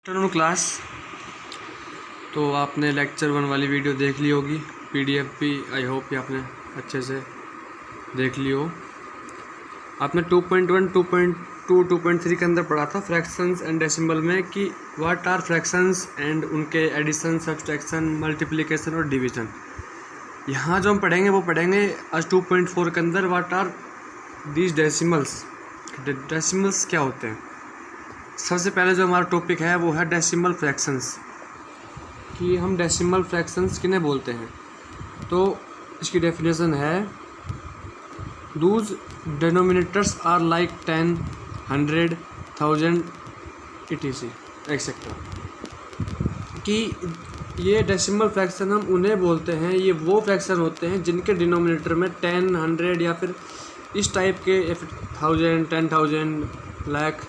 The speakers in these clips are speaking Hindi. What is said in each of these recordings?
Afternoon class. तो आपने लेक्चर 1 वाली वीडियो देख ली होगी, पीडीएफ भी आई होप कि आपने अच्छे से देख ली हो। आपने 2.1, 2.2, 2.3 के अंदर पढ़ा था फ्रैक्शंस एंड डेसिमल में कि व्हाट आर फ्रैक्शंस एंड उनके एडिशन, सब्सट्रैक्शन, मल्टीप्लिकेशन और डिवीज़न। यहाँ जो हम पढ़ेंगे वो पढ़ेंगे आज 2.4 के अंदर what are these decimals. Decimals क्या होते हैं। सबसे पहले जो हमारा टॉपिक है वो है डेसिमल फ्रैक्शंस, कि हम डेसिमल फ्रैक्शंस किन्हें बोलते हैं। तो इसकी डेफिनेशन है those denominators are like 10, 100, 1000 etc etcetera. कि ये डेसिमल फ्रैक्शन हम उन्हें बोलते हैं, ये वो फ्रैक्शन होते हैं जिनके डिनोमिनेटर में 10, 100 या फिर इस टाइप के 1000, 10,000, लाख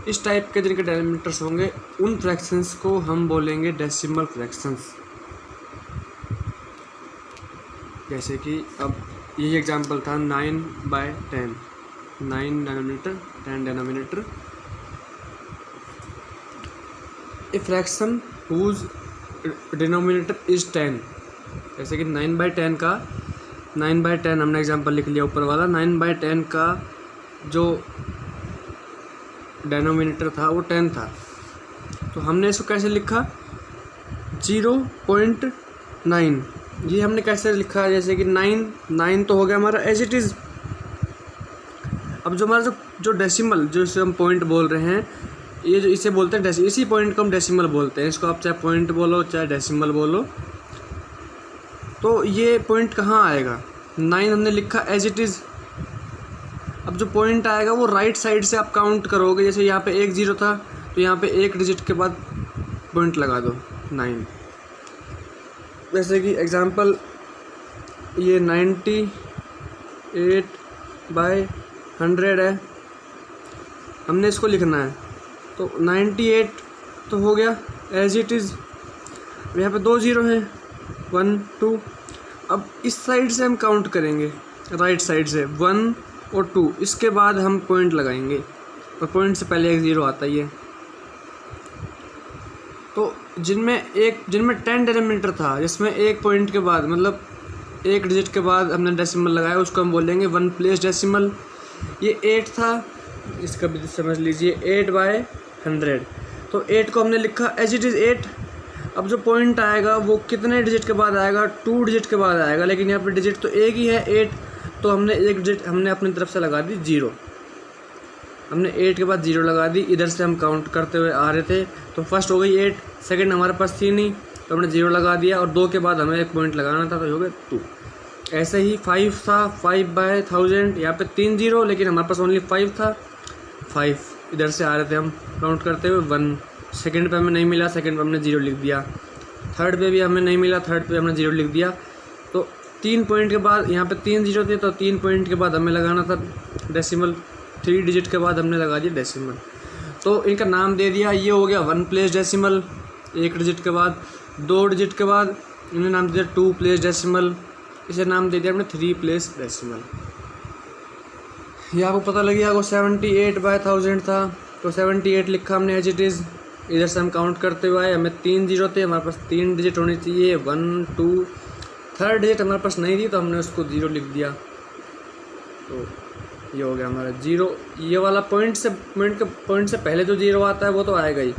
इस टाइप के जिनके डिनोमिनेटर्स होंगे उन फ्रैक्शंस को हम बोलेंगे डेसिमल फ्रैक्शंस। जैसे कि अब यही एग्जांपल था 9/10, 9 denominator, 10 denominator. A fraction whose denominator is 10। जैसे कि 9/10 का 9/10 हमने एग्जांपल लिख लिया ऊपर वाला। 9/10 का जो डिनोमिनेटर था वो 10 था, तो हमने इसको कैसे लिखा 0.9। ये हमने कैसे लिखा, जैसे कि 9 तो हो गया हमारा एज इट इज़। अब जो हमारा जो डेसिमल, जो इसे हम पॉइंट बोल रहे हैं, ये जो इसे बोलते हैं इसी पॉइंट को हम डेसिमल बोलते हैं। इसको आप चाहे पॉइंट बोलो चाहे डेसिमल बोलो। तो ये पॉइंट कहाँ आएगा, 9 हमने लिखा एज इट इज़। अब जो पॉइंट आएगा वो राइट साइड से आप काउंट करोगे। जैसे यहाँ पे 1 0 था तो यहाँ पे एक डिजिट के बाद पॉइंट लगा दो 9। जैसे कि एग्जांपल ये 98/100 है, हमने इसको लिखना है। तो 98 तो हो गया एज इट इज़। यहाँ पे 2 0 हैं, 1 2। अब इस साइड से हम काउंट करेंगे, राइट साइड से 1 और 2, इसके बाद हम पॉइंट लगाएंगे और पॉइंट से पहले 1 0 आता ही है। तो जिनमें 10 डिनोमिनेटर था, जिसमें एक पॉइंट के बाद मतलब एक डिजिट के बाद हमने डेसिमल लगाया, उसको हम बोलेंगे 1 प्लेस डेसिमल। ये 8 था, इसका भी समझ लीजिए 8/100। तो 8 को हमने लिखा एज इट इज़ 8। अब जो पॉइंट आएगा वो कितने डिजिट के बाद आएगा, 2 डिजिट के बाद आएगा, लेकिन यहाँ पे डिजिट तो एक ही है 8। तो हमने एक डिजिट हमने अपनी तरफ से लगा दी 0। हमने 8 के बाद 0 लगा दी। इधर से हम काउंट करते हुए आ रहे थे, तो फर्स्ट हो गई 8, सेकंड हमारे पास थी नहीं तो हमने 0 लगा दिया, और 2 के बाद हमें एक पॉइंट लगाना था तो हो गया 2। ऐसे ही 5 था, 5/1000, यहाँ पे 3 0, लेकिन हमारे पास ओनली 5 था। 5 इधर से आ रहे थे हम काउंट करते हुए 1। सेकंड पे हमें नहीं मिला, सेकंड पे हमने 0 लिख दिया। थर्ड पे भी हमें नहीं मिला, थर्ड पे हमने 0 लिख दिया। तो 3 पॉइंट के बाद यहाँ पे 3 0 थे, तो 3 पॉइंट के बाद हमें लगाना था डेसिमल। 3 डिजिट के बाद हमने लगा दिया डेसिमल। तो इनका नाम दे दिया, ये हो गया 1 प्लेस डेसिमल 1 डिजिट के बाद। 2 डिजिट के बाद इन्होंने नाम दे दिया 2 प्लेस डेसिमल। इसे नाम दे दिया हमने 3 प्लेस डेसिमल। ये आपको पता लग गया, वो 78/1000 था, तो 78 लिखा हमने एज इट इज़। इधर से हम काउंट करते हुए आए, हमें 3 0 थे, हमारे पास 3 डिजिट होनी चाहिए, 1 2। थर्ड डिजिट हमारे पास नहीं थी तो हमने उसको 0 लिख दिया। तो ये हो गया हमारा 0। ये वाला पॉइंट से पहले जो 0 आता है वो तो आएगा ही।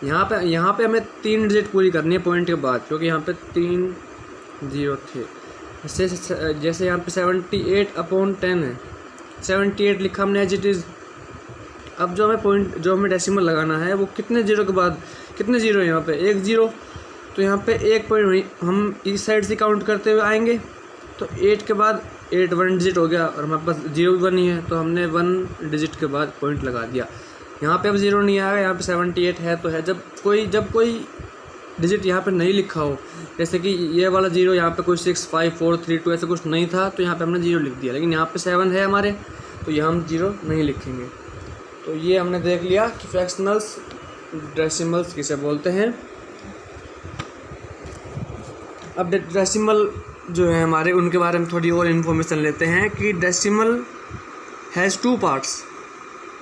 यहाँ पे हमें 3 डिजिट पूरी करनी है पॉइंट के बाद, क्योंकि यहाँ पे 3 0 थे। जैसे यहाँ पे 78/10 है, 78 लिखा हमने एज इट इज़। अब जो हमें डेसिमल लगाना है वो कितने 0 के बाद, कितने 0 है यहाँ पे 1 0। तो यहाँ पे एक पॉइंट हम इस साइड से काउंट करते हुए आएंगे, तो 8 के बाद 8 1 डिजिट हो गया, और हमारे पास 0 भी 1 ही है, तो हमने 1 डिजिट के बाद पॉइंट लगा दिया। यहाँ पे अब 0 नहीं आएगा, यहाँ पे 78 है तो है। जब कोई डिजिट यहाँ पे नहीं लिखा हो, जैसे कि ये वाला 0, यहाँ पे कोई 6 5 4 3 2 ऐसा कुछ नहीं था, तो यहाँ पे हमने 0 लिख दिया। लेकिन यहाँ पे 7 है हमारे, तो यहाँ हम 0 नहीं लिखेंगे। तो ये हमने देख लिया कि फ्रैक्शनल्स डेसिमल्स किसे बोलते हैं। अब डेसिमल जो है हमारे, उनके बारे में थोड़ी और इन्फॉर्मेशन लेते हैं कि डेसिमल हैज़ 2 पार्ट्स।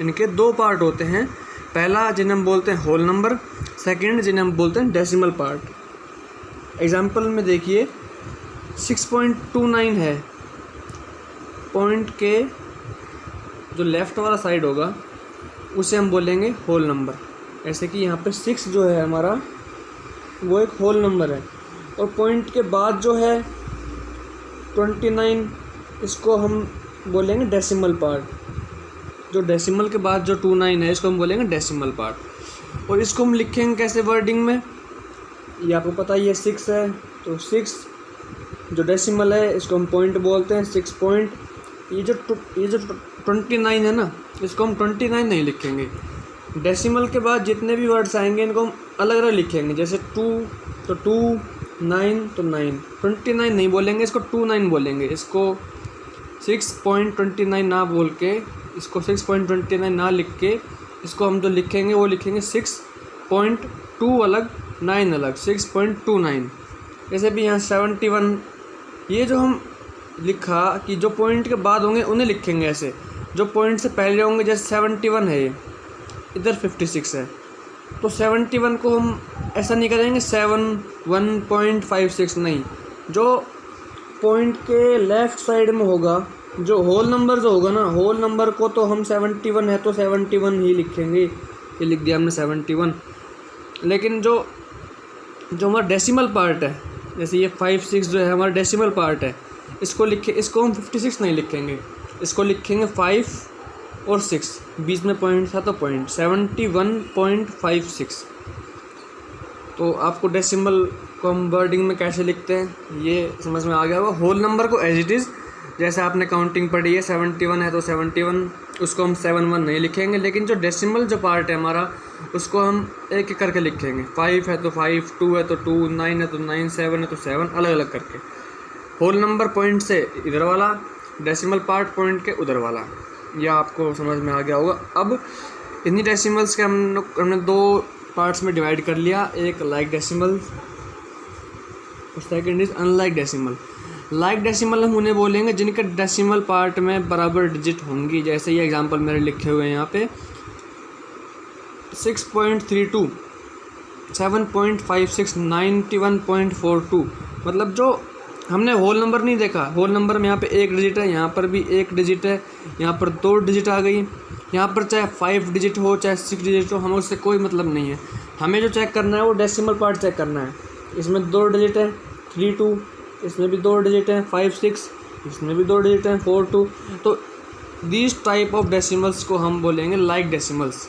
इनके 2 पार्ट होते हैं। पहला जिन्हें हम बोलते हैं होल नंबर सेकंड जिन्हें हम बोलते हैं डेसिमल पार्ट। एग्जांपल में देखिए 6.29 है, पॉइंट के जो लेफ़्ट वाला साइड होगा उसे हम बोलेंगे होल नंबर। ऐसे कि यहाँ पे 6 जो है हमारा वो एक होल नंबर है, और पॉइंट के बाद जो है 29 इसको हम बोलेंगे डेसिमल पार्ट। जो डेसिमल के बाद जो 29 है इसको हम बोलेंगे डेसिमल पार्ट। और इसको हम लिखेंगे कैसे वर्डिंग में, ये आपको पता ही है 6 है, तो 6 जो डेसिमल है इसको हम पॉइंट बोलते हैं, 6 पॉइंट। ये जो 29 है ना, इसको हम 29 नहीं लिखेंगे। डेसिमल के बाद जितने भी वर्ड्स आएंगे इनको हम अलग अलग लिखेंगे, जैसे 2 तो 2, 9 तो 9, 29 नहीं बोलेंगे, इसको 29 बोलेंगे। इसको 6.29 ना बोल के, इसको 6.29 ना लिख के, इसको हम जो लिखेंगे वो लिखेंगे 6.2 अलग, 9 अलग, 6.29। जैसे भी यहाँ 71, ये जो हम लिखा कि जो पॉइंट के बाद होंगे उन्हें लिखेंगे ऐसे, जो पॉइंट से पहले होंगे, जैसे 71 है, ये इधर 56 है, तो 71 को हम ऐसा नहीं करेंगे 71.56 नहीं, जो पॉइंट के लेफ़्ट साइड में होगा, जो होल नंबर जो होगा ना, होल नंबर को तो हम 71 है तो 71 ही लिखेंगे, ये लिख दिया हमने 71। लेकिन जो हमारा डेसिमल पार्ट है, जैसे ये 56 जो है हमारा डेसिमल पार्ट है, इसको हम 56 नहीं लिखेंगे, इसको लिखेंगे 5 और 6, बीच में पॉइंट था तो पॉइंट 71.56। तो आपको डेसिमल को हम वर्डिंग में कैसे लिखते हैं ये समझ में आ गया होगा। होल नंबर को एज इट इज़, जैसे आपने काउंटिंग पढ़ी है 71 है तो 71, उसको हम 71 नहीं लिखेंगे। लेकिन जो डेसिमल जो पार्ट है हमारा, उसको हम एक एक करके लिखेंगे। 5 है तो 5, 2 है तो 2, 9 है तो 9, 7 है तो 7, अलग अलग करके। होल नंबर पॉइंट से इधर वाला, डेसिमल पार्ट पॉइंट के उधर वाला, यह आपको समझ में आ गया होगा। अब इन्हीं डेसिमल्स के हमने 2 पार्ट्स में डिवाइड कर लिया, एक लाइक डेसिमल और second is unlike decimal. Like decimal हम उन्हें बोलेंगे जिनके डेसिमल पार्ट में बराबर डिजिट होंगी। जैसे ये एग्जांपल मेरे लिखे हुए हैं यहाँ पे 6.32, 7.56, 91.42। मतलब जो हमने होल नंबर नहीं देखा, होल नंबर में यहाँ पे 1 डिजिट है, यहाँ पर भी 1 डिजिट है, यहाँ पर 2 डिजिट आ गई, यहाँ पर चाहे 5 डिजिट हो चाहे 6 डिजिट हो, हमें उससे कोई मतलब नहीं है। हमें जो चेक करना है वो डेसिमल पार्ट चेक करना है। इसमें 2 डिजिट है, 3 2, इसमें भी 2 डिजिट है, 5 6, इसमें भी 2 डिजिट है, 4 2। तो दिस टाइप ऑफ डेसिमल्स को हम बोलेंगे लाइक डेसिमल्स।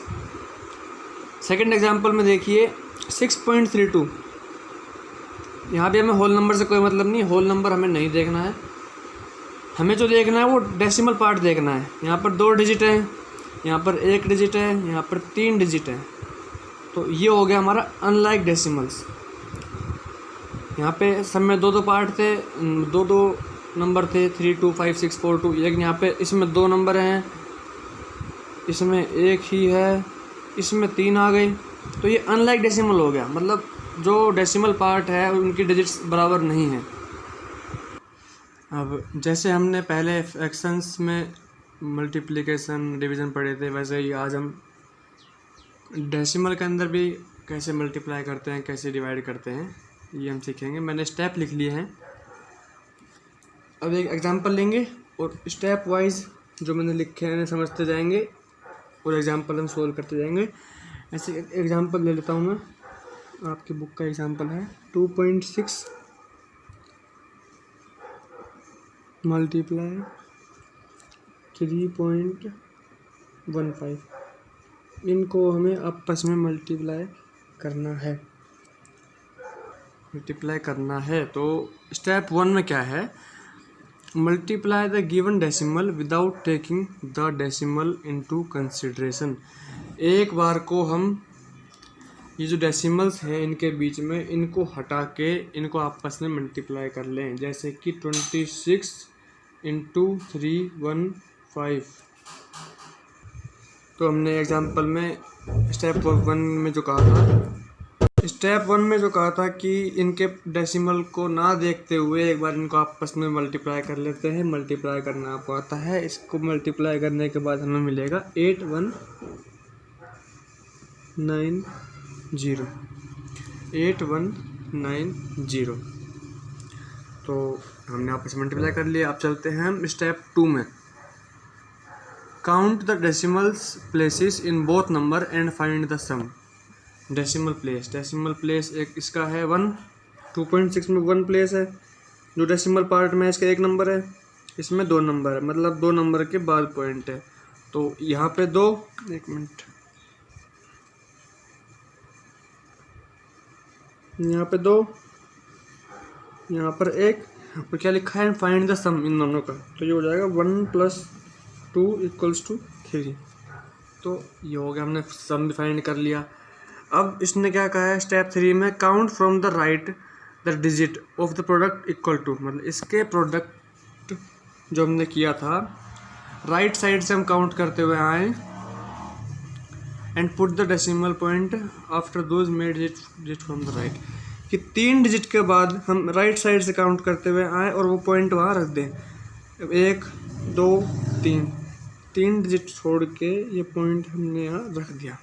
सेकेंड एग्जाम्पल में देखिए 6.32, यहाँ भी हमें होल नंबर से कोई मतलब नहीं, होल नंबर हमें नहीं देखना है, हमें जो देखना है वो डेसिमल पार्ट देखना है। यहाँ पर 2 डिजिट है, यहाँ पर 1 डिजिट है, यहाँ पर 3 डिजिट है, तो ये हो गया हमारा अनलाइक डेसिमल्स। यहाँ पे सब में 2 पार्ट थे, 2 नंबर थे, 3 2 5 6 4 2। एक यहाँ पे इसमें 2 नंबर हैं, इसमें 1 ही है, इसमें 3 आ गई, तो ये अनलाइक डेसिमल हो गया। मतलब जो डेसिमल पार्ट है उनकी डिजिट्स बराबर नहीं है। अब जैसे हमने पहले फ्रैक्शंस में मल्टीप्लिकेशन डिवीज़न पढ़े थे, वैसे ही आज हम डेसिमल के अंदर भी कैसे मल्टीप्लाई करते हैं, कैसे डिवाइड करते हैं, ये हम सीखेंगे। मैंने स्टेप लिख लिए हैं, अब एक एग्जांपल लेंगे और स्टेप वाइज जो मैंने लिखे हैं समझते जाएंगे और एग्जांपल हम सोल्व करते जाएंगे। ऐसे एग्जांपल ले लेता हूँ मैं, आपकी बुक का एग्जांपल है 2.6 मल्टीप्लाई 3.15, इनको हमें आपस में मल्टीप्लाई करना है। तो स्टेप 1 में क्या है, multiply the given decimal without taking the decimal into consideration. एक बार को हम ये जो डेसिमल्स हैं इनके बीच में इनको हटा के इनको आपस में मल्टीप्लाई कर लें। जैसे कि 26 इंटू 315। तो हमने एग्जांपल में स्टेप 1 में जो कहा था कि इनके डेसिमल को ना देखते हुए एक बार इनको आपस में मल्टीप्लाई कर लेते हैं। मल्टीप्लाई करना आपको आता है, इसको मल्टीप्लाई करने के बाद हमें मिलेगा 8192 0, 8190। तो हमने आपस में मल्टीप्लाई कर लिया। अब चलते हैं हम स्टेप 2 में। Count the decimals places in both number and find the sum. Decimal place एक इसका है 1, 2.6 में 1 प्लेस है। जो डेसिमल पार्ट में इसका 1 नंबर है, इसमें 2 नंबर है, मतलब 2 नंबर के बाद पॉइंट है। तो यहाँ पे 2, 1 मिनट, यहाँ पे 2, यहाँ पर 1, और क्या लिखा है, फाइंड द सम इन दोनों का। तो ये हो जाएगा 1 + 2 = 3। तो ये हो गया, हमने सम भी फाइंड कर लिया। अब इसने क्या कहा है स्टेप 3 में, count from the right the digit of the product equal to, मतलब इसके प्रोडक्ट जो हमने किया था राइट साइड से हम काउंट करते हुए आए, and put the decimal point after those made digit from the right, कि 3 डिजिट के बाद हम राइट साइड से काउंट करते हुए आए और वो पॉइंट वहाँ रख दें। 1, 2, 3 डिजिट छोड़ के ये पॉइंट हमने यहाँ रख दिया।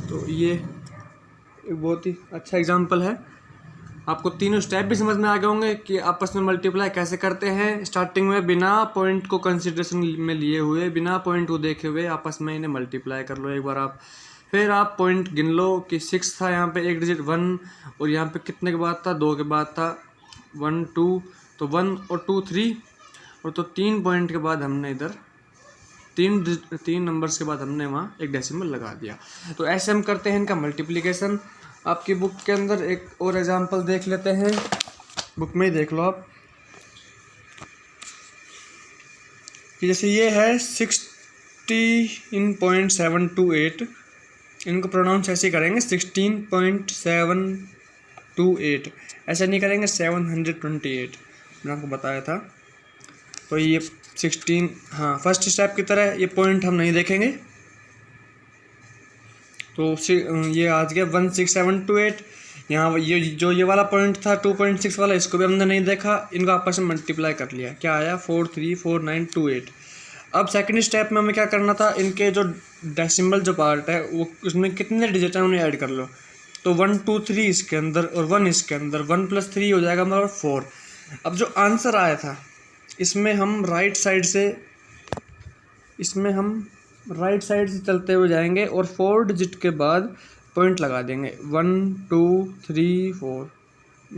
तो ये एक बहुत ही अच्छा एग्जांपल है। आपको तीनों स्टेप भी समझ में आ गए होंगे कि आपस में मल्टीप्लाई कैसे करते हैं। स्टार्टिंग में बिना पॉइंट को कंसिडरेशन में लिए हुए, बिना पॉइंट को देखे हुए आपस में इन्हें मल्टीप्लाई कर लो एक बार आप। फिर आप पॉइंट गिन लो कि 6 था, यहाँ पे एक डिजिट 1, और यहाँ पे कितने के बाद था, 2 के बाद था, 1, 2, तो 1 और 2 3, और तो 3 पॉइंट के बाद हमने इधर 3 नंबर्स के बाद हमने वहाँ एक डेसिमल लगा दिया। तो ऐसे हम करते हैं इनका मल्टीप्लिकेशन। आपकी बुक के अंदर एक और एग्जांपल देख लेते हैं, बुक में ही देख लो आप, कि जैसे ये है 16.728, इनको प्रोनाउंस ऐसे करेंगे 16.728, ऐसा नहीं करेंगे 728, मैंने आपको बताया था। तो ये 16, हाँ फर्स्ट स्टेप की तरह ये पॉइंट हम नहीं देखेंगे। तो ये आज गया 16728। यहाँ ये वाला पॉइंट था 2.6 वाला, इसको भी हमने नहीं देखा, इनको आपस में मल्टीप्लाई कर लिया, क्या आया 434928। अब सेकंड स्टेप में हमें क्या करना था, इनके जो डेसिमल जो पार्ट है वो उसमें कितने डिजिट हैं उन्हें ऐड कर लो। तो 1 2 3 इसके अंदर और 1 इसके अंदर, 1 + 3 हो जाएगा हमारा 4। अब जो आंसर आया था इसमें हम राइट साइड से चलते हुए जाएंगे और 4 डिजिट के बाद पॉइंट लगा देंगे, 1 2 3 4,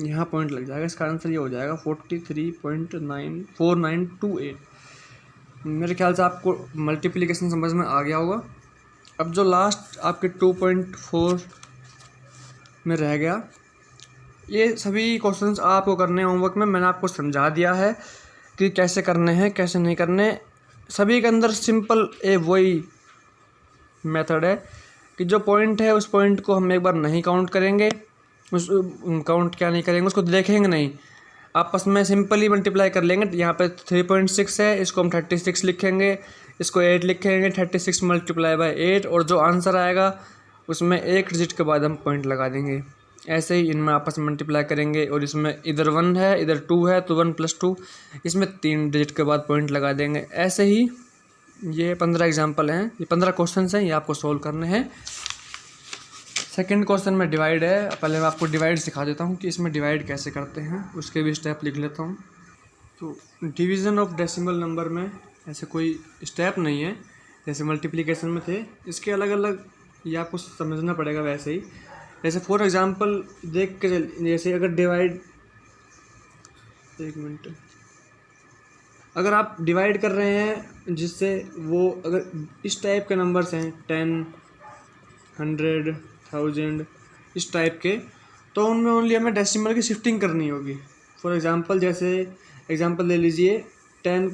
यहाँ पॉइंट लग जाएगा। इसका आंसर ये हो जाएगा 43.4928। मेरे ख्याल से आपको मल्टीप्लिकेशन समझ में आ गया होगा। अब जो लास्ट आपके 2.4 में रह गया, ये सभी क्वेश्चंस आपको करने होमवर्क में मैंने आपको समझा दिया है कि कैसे करने हैं कैसे नहीं करने। सभी के अंदर सिंपल वही मेथड है कि जो पॉइंट है उस पॉइंट को हम एक बार नहीं काउंट करेंगे, उस काउंट क्या नहीं करेंगे, उसको देखेंगे नहीं, आपस में सिंपली मल्टीप्लाई कर लेंगे। यहाँ पे 3.6 है, इसको हम 36 लिखेंगे, इसको 8 लिखेंगे, 36 × 8, और जो आंसर आएगा उसमें एक डिजिट के बाद हम पॉइंट लगा देंगे। ऐसे ही इनमें आपस में मल्टीप्लाई करेंगे, और इसमें इधर 1 है इधर 2 है तो 1 + 2, इसमें 3 डिजिट के बाद पॉइंट लगा देंगे। ऐसे ही ये 15 एग्जाम्पल हैं, ये 15 क्वेश्चन हैं, ये आपको सोल्व करने हैं। सेकंड क्वेश्चन में डिवाइड है, पहले मैं आपको डिवाइड सिखा देता हूँ कि इसमें डिवाइड कैसे करते हैं, उसके भी स्टेप लिख लेता हूँ। तो डिवीज़न ऑफ डेसिमल नंबर में ऐसे कोई स्टेप नहीं है जैसे मल्टीप्लिकेशन में थे, इसके अलग अलग ये आपको समझना पड़ेगा। वैसे ही जैसे फॉर एग्जांपल देख के जैसे अगर डिवाइड, एक मिनट, अगर आप डिवाइड कर रहे हैं जिससे वो अगर इस टाइप के नंबर्स हैं 10, 100, 1000 इस टाइप के, तो उनमें ओनली हमें डेसिमल की शिफ्टिंग करनी होगी। फॉर एग्जांपल जैसे एग्जांपल ले लीजिए 10,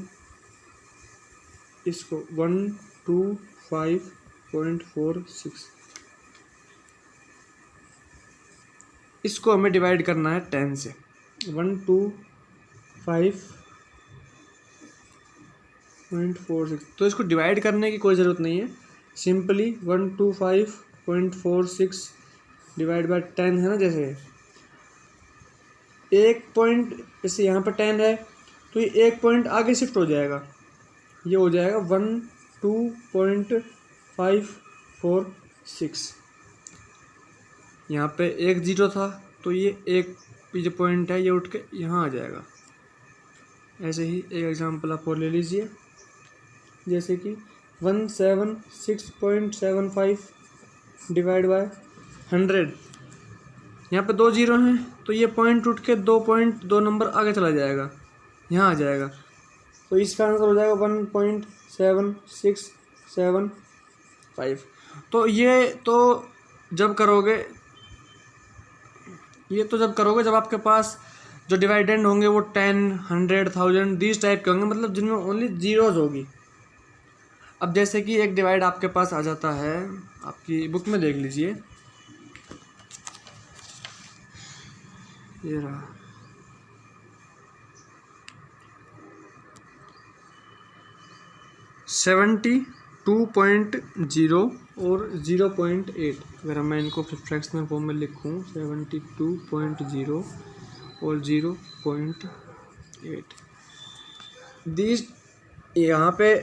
इसको 125.46, इसको हमें डिवाइड करना है 10 से। 125.46, तो इसको डिवाइड करने की कोई ज़रूरत नहीं है, सिंपली 125.46 डिवाइड बाय 10 है ना। जैसे एक पॉइंट, जैसे यहाँ पर 10 है तो ये एक पॉइंट आगे शिफ्ट हो जाएगा, ये हो जाएगा 12.546। यहाँ पे एक ज़ीरो था तो ये एक जो पॉइंट है ये उठ के यहाँ आ जाएगा। ऐसे ही एक एग्जांपल आप और ले लीजिए, जैसे कि 176.75 डिवाइड बाय 100। यहाँ पे 2 जीरो हैं तो ये पॉइंट उठ के 2 नंबर आगे चला जाएगा, यहाँ आ जाएगा। तो इसका आंसर हो जाएगा 1.7675। तो ये तो जब करोगे जब आपके पास जो डिवाइडेंड होंगे वो 10, 100, 1000 दिस टाइप के होंगे, मतलब जिनमें ओनली जीरोज होगी। अब जैसे कि एक डिवाइड आपके पास आ जाता है, आपकी बुक में देख लीजिए, ये रहा 72.0 और 0.8। अगर मैं इनको फ्रैक्शनल फॉर्म में लिखूँ 72.0 और 0.8, दिस यहाँ पे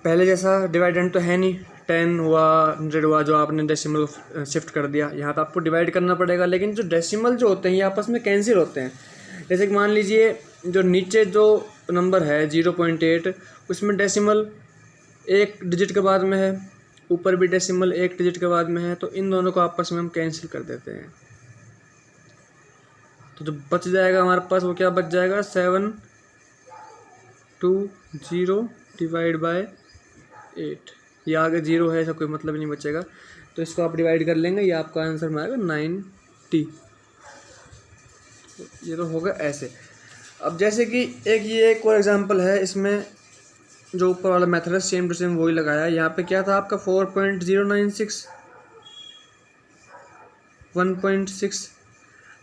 पहले जैसा डिवाइडेंड तो है नहीं, 10 हुआ 100 हुआ जो आपने डेसिमल शिफ्ट कर दिया, यहाँ तो आपको डिवाइड करना पड़ेगा। लेकिन जो डेसिमल जो होते हैं ये आपस में कैंसिल होते हैं। जैसे कि मान लीजिए जो नीचे जो नंबर है 0.8, उसमें डेसिमल एक डिजिट के बाद में है, ऊपर भी डेसिमल एक डिजिट के बाद में है, तो इन दोनों को आपस में हम कैंसिल कर देते हैं। तो जो बच जाएगा हमारे पास वो क्या बच जाएगा, 720 डिवाइड बाय 8। ये आगे 0 है, ऐसा कोई मतलब नहीं बचेगा, तो इसको आप डिवाइड कर लेंगे, ये आपका आंसर में आएगा 90। ये तो होगा ऐसे। अब जैसे कि एक और एग्जांपल है, इसमें जो ऊपर वाला मेथड है सेम टू सेम वही लगाया है। यहाँ पे क्या था आपका 4.096 1.6।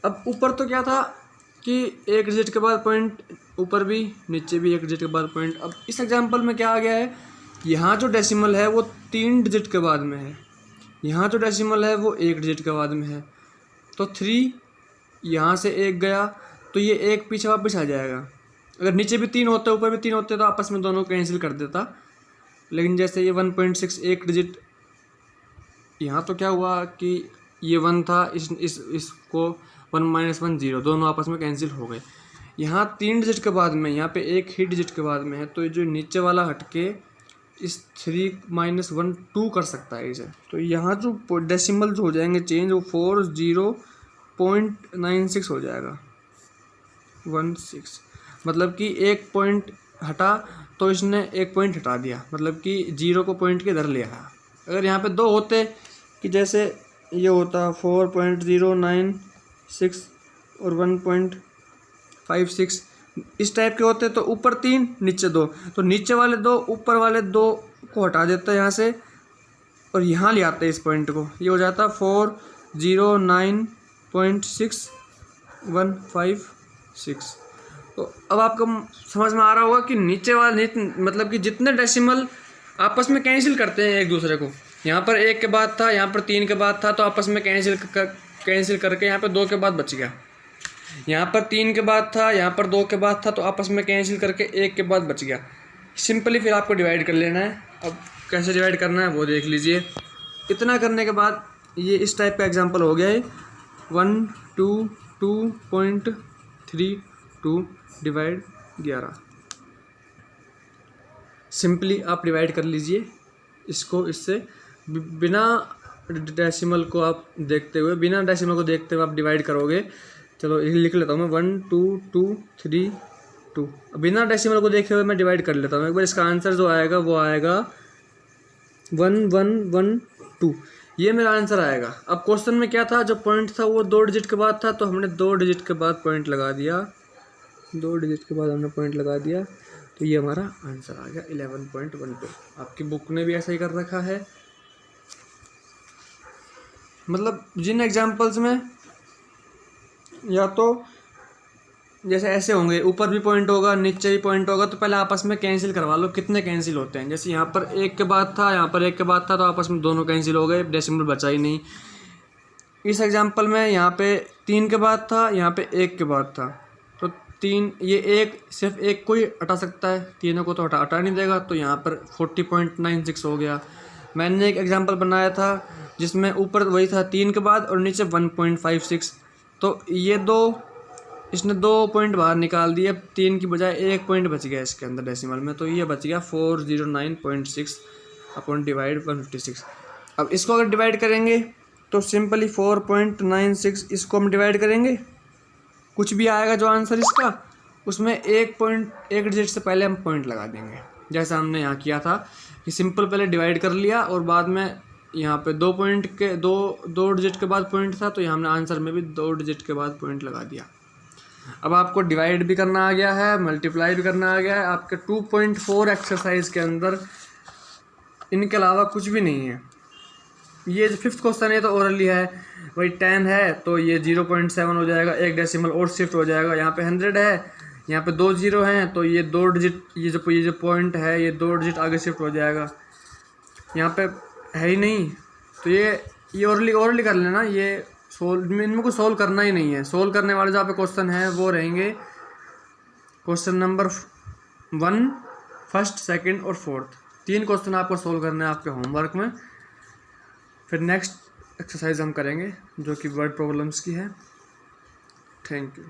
अब ऊपर तो क्या था कि एक डिजिट के बाद पॉइंट, ऊपर भी नीचे भी एक डिजिट के बाद पॉइंट। अब इस एग्जांपल में क्या आ गया है, यहाँ जो डेसिमल है वो 3 डिजिट के बाद में है, यहाँ जो डेसिमल है वो 1 डिजिट के बाद में है। तो 3 यहाँ से 1 गया तो ये 1 पीछे वापस आ जाएगा। अगर नीचे भी 3 होते ऊपर भी 3 होते तो आपस में दोनों कैंसिल कर देता। लेकिन जैसे ये 1.6 एक डिजिट, यहाँ तो क्या हुआ कि ये 1 था, इसको 1 - 1 0, दोनों आपस में कैंसिल हो गए। यहाँ 3 डिजिट के बाद में, यहाँ पे एक ही डिजिट के बाद में है, तो ये जो नीचे वाला हटके इस 3 - 1 2 कर सकता है इसे। तो यहाँ जो डेसिमल जो हो जाएंगे चेंज, वो 40.96 हो जाएगा, 16। मतलब कि एक पॉइंट हटा तो इसने एक पॉइंट हटा दिया, मतलब कि 0 को पॉइंट के इधर ले आया। अगर यहाँ पे 2 होते कि जैसे ये होता 4.096 और 1.56 इस टाइप के होते, तो ऊपर 3 नीचे 2, तो नीचे वाले 2 ऊपर वाले 2 को हटा देता है यहाँ से और यहाँ ले आते हैं इस पॉइंट को, ये हो जाता 409.6156। तो अब आपको समझ में आ रहा होगा कि नीचे वाले मतलब कि जितने डेसिमल आपस में कैंसिल करते हैं एक दूसरे को, यहाँ पर 1 के बाद था, यहाँ पर 3 के बाद था, तो आपस में कैंसिल करके यहाँ पर 2 के बाद बच गया। यहाँ पर 3 के बाद था, यहाँ पर 2 के बाद था, तो आपस में कैंसिल करके 1 के बाद बच गया। सिंपली फिर आपको डिवाइड कर लेना है। अब कैसे डिवाइड करना है वो देख लीजिए। इतना करने के बाद ये इस टाइप का एग्जाम्पल हो गया है, 122.32 डिवाइड 11। सिंपली आप डिवाइड कर लीजिए इसको इससे, बिना डेसिमल को आप देखते हुए, बिना डेसिमल को देखते हुए आप डिवाइड करोगे। चलो ये लिख लेता हूँ मैं, 12232। बिना डेसिमल को देखे हुए मैं डिवाइड कर लेता हूँ एक बार। इसका आंसर जो आएगा वो आएगा 1112, ये मेरा आंसर आएगा। अब क्वेश्चन में क्या था, जो पॉइंट था वो 2 डिजिट के बाद था, तो हमने 2 डिजिट के बाद पॉइंट लगा दिया, 2 डिजिट के बाद हमने पॉइंट लगा दिया, तो ये हमारा आंसर आ गया 11.12। आपकी बुक ने भी ऐसा ही कर रखा है। मतलब जिन एग्जाम्पल्स में या तो जैसे ऐसे होंगे, ऊपर भी पॉइंट होगा नीचे भी पॉइंट होगा, तो पहले आपस में कैंसिल करवा लो कितने कैंसिल होते हैं। जैसे यहाँ पर 1 के बाद था, यहाँ पर 1 के बाद था, तो आपस में दोनों कैंसिल हो गए, डेसिमल बचा ही नहीं। इस एग्जांपल में यहाँ पे 3 के बाद था, यहाँ पे 1 के बाद था, तो 3 ये 1 सिर्फ 1 को ही हटा सकता है, तीनों को तो हटा नहीं देगा, तो यहाँ पर 40.96 हो गया। मैंने एक एग्जांपल बनाया था जिसमें ऊपर वही था 3 के बाद और नीचे 1.56, तो ये इसने 2 पॉइंट बाहर निकाल दिए, 3 की बजाय 1 पॉइंट बच गया इसके अंदर डेसिमल में, तो ये बच गया 409.6 अपॉन डिवाइड 156। अब इसको अगर डिवाइड करेंगे तो सिंपली 4.96 इसको हम डिवाइड करेंगे, कुछ भी आएगा जो आंसर इसका, उसमें एक डिजिट से पहले हम पॉइंट लगा देंगे, जैसा हमने यहाँ किया था कि सिंपल पहले डिवाइड कर लिया और बाद में यहाँ पे 2 पॉइंट के दो डिजिट के बाद पॉइंट था, तो यहाँ हमने आंसर में भी 2 डिजिट के बाद पॉइंट लगा दिया। अब आपको डिवाइड भी करना आ गया है, मल्टीप्लाई भी करना आ गया है। आपके 2.4 एक्सरसाइज के अंदर इनके अलावा कुछ भी नहीं है। ये जो 5th क्वेश्चन है तो ओरली है, वही 10 है तो ये 0.7 हो जाएगा, एक डेसिमल और शिफ्ट हो जाएगा। यहाँ पे 100 है, यहाँ पे 2 0 हैं तो ये 2 डिजिट, ये जो पॉइंट है ये 2 डिजिट आगे शिफ्ट हो जाएगा। यहाँ पे है ही नहीं तो ये ओरली कर लेना। ये इनमें को सोल्व करना ही नहीं है। सोल्व करने वाले जहाँ पे क्वेश्चन है वो रहेंगे क्वेश्चन नंबर 1, फर्स्ट, सेकंड और फोर्थ। 3 क्वेश्चन आपको सोल्व करने हैं आपके होमवर्क में। फिर नेक्स्ट एक्सरसाइज हम करेंगे जो कि वर्ड प्रॉब्लम्स की है। Thank you.